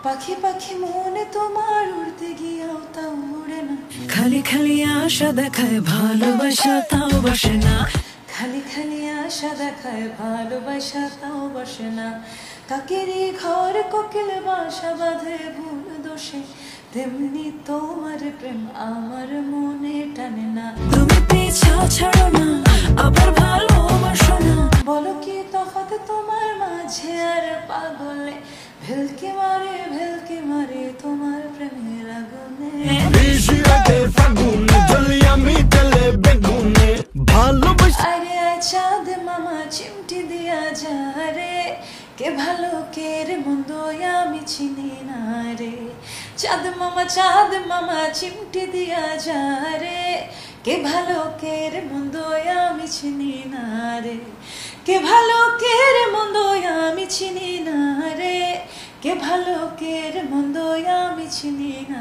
পাখি পাখি মনে তোমার উড়তে গিয়েও তাও উড়ে না। খালি খালি আশা দেখায় ভালোবাসা তাও বসে না। খালি খালি আশা দেখায় ভালোবাসা তাও বসে না। কাকেরই ঘর কোকিল বাসা বাঁধে ভুল দোষে, তেমনি তোমার প্রেম আমার মনে টানে না। তুমি পিছা ছাড়ো না, আবার ভালোবাসো না। বলো কি তফাৎ তোমার মাঝে আর পাগলে, ভেলকি মারে তোমার প্রেমের আগুনে। আরে আয় চাঁদ মামা চিমটি দিয়া যা রে, কে ভালো কে রে মন্দ আমি চিনি না রে। চাঁদ মামা চিমটি দিয়া যা রে, কে ভালো কে রে মন্দ আমি চিনি না রে। কে ভালো কে রে মন্দ আমি চিনি না রে, কে ভালো কে রে মন্দ আমি চিনি না।